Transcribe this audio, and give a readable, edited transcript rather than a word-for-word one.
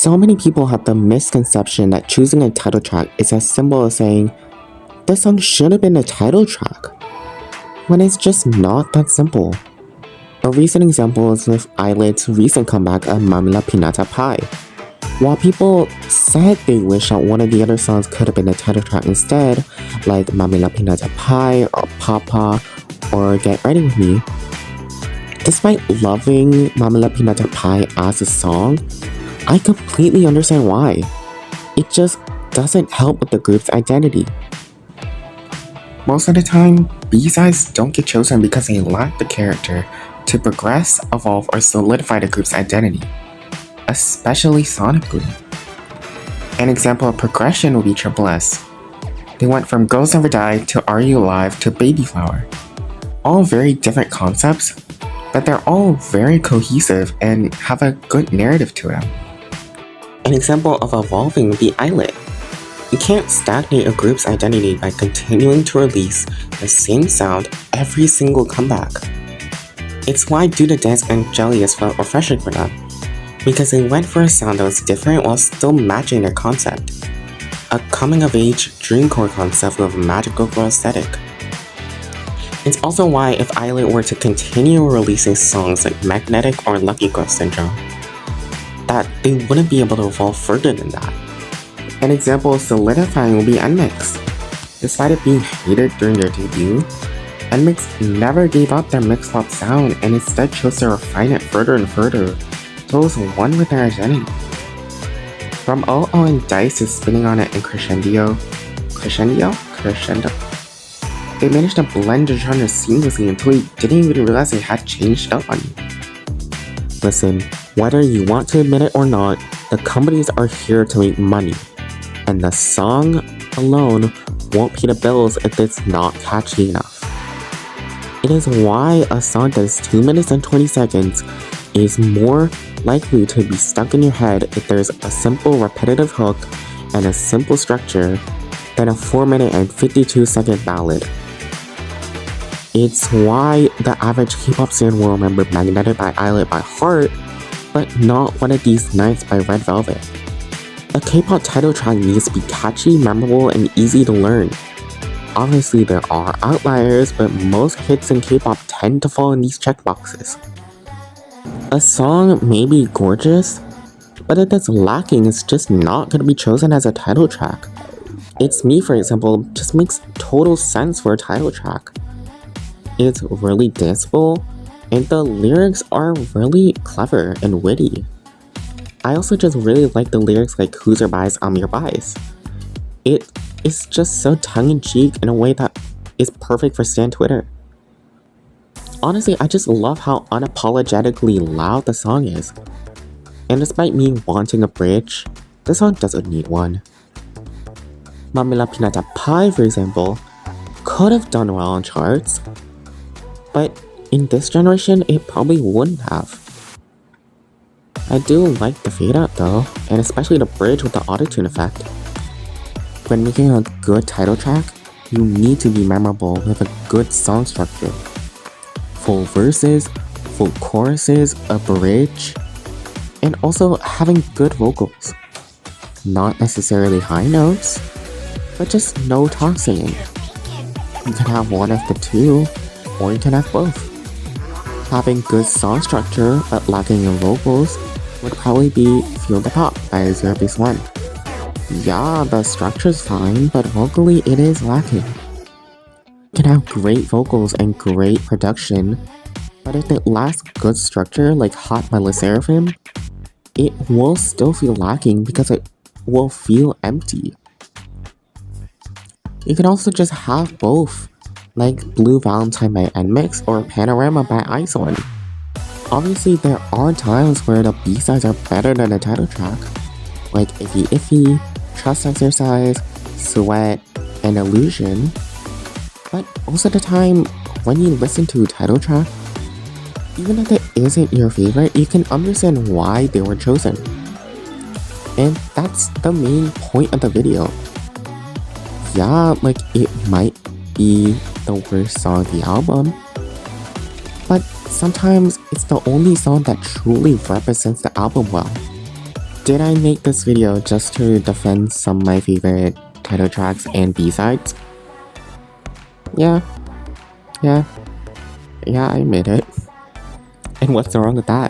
So many people have the misconception that choosing a title track is as simple as saying, this song should have been a title track, when it's just not that simple. A recent example is with Illit's recent comeback of Mamila Pinata Pie. While people said they wish that one of the other songs could have been a title track instead, like Mamila Pinata Pie or Papa or Get Ready With Me, despite loving Mamila Pinata Pie as a song, I completely understand why. It just doesn't help with the group's identity. Most of the time, B-sides don't get chosen because they lack the character to progress, evolve, or solidify the group's identity, especially sonically. An example of progression would be Triple S. They went from Girls Never Die to Are You Alive to Baby Flower. All very different concepts, but they're all very cohesive and have a good narrative to them. An example of evolving would be Illit. You can't stagnate a group's identity by continuing to release the same sound every single comeback. It's why Do the Dance and Jellius felt refreshing for them, because they went for a sound that was different while still matching their concept. A coming-of-age dreamcore concept with a magical girl aesthetic. It's also why if Illit were to continue releasing songs like Magnetic or Lucky Girl Syndrome, that they wouldn't be able to evolve further than that. An example of solidifying will be nmixx. Despite it being hated during their debut, nmixx never gave up their mixed pop sound and instead chose to refine it further and further, so it was one with their identity. From OO and Dice to spinning on it in crescendo, they managed to blend the genre seamlessly until you didn't even realize they had changed up on you. Listen, whether you want to admit it or not, the companies are here to make money, and the song alone won't pay the bills if it's not catchy enough. It is why a song that is 2 minutes and 20 seconds is more likely to be stuck in your head if there's a simple repetitive hook and a simple structure than a 4-minute and 52-second ballad. It's why the average K-pop fan will remember Magnetic by Illit by heart, but not One of These Nights by Red Velvet. A K-pop title track needs to be catchy, memorable, and easy to learn. Obviously there are outliers, but most hits in K-pop tend to fall in these checkboxes. A song may be gorgeous, but if it's lacking, it's just not going to be chosen as a title track. It's Me, for example, just makes total sense for a title track. It's really danceable, and the lyrics are really clever and witty. I also just really like the lyrics like Who's Your Bias, I'm Your Bias. It is just so tongue-in-cheek in a way that is perfect for Stan Twitter. Honestly, I just love how unapologetically loud the song is. And despite me wanting a bridge, the song doesn't need one. Mamila Pinata Pie, for example, could have done well on charts, but in this generation, it probably wouldn't have. I do like the fade out though, and especially the bridge with the autotune effect. When making a good title track, you need to be memorable with a good song structure. Full verses, full choruses, a bridge, and also having good vocals. Not necessarily high notes, but just no talk singing. You can have one of the two, or you can have both. Having good song structure but lacking in vocals would probably be Feel the Pop by zerobaseone. Yeah, the structure's fine, but vocally it is lacking. You can have great vocals and great production, but if it lacks good structure like Hot by LE SSERAFIM, it will still feel lacking because it will feel empty. You can also just have both, like Blue Valentine by nmixx or Panorama by isoln. Obviously, there are times where the B-sides are better than the title track, like Iffy Iffy, Trust Exercise, Sweat, and Illusion. But most of the time, when you listen to a title track, even if it isn't your favorite, you can understand why they were chosen. And that's the main point of the video. Yeah, like it might be the worst song of the album, but sometimes it's the only song that truly represents the album well. Did I make this video just to defend some of my favorite title tracks and B-sides? Yeah, I admit it. And what's wrong with that?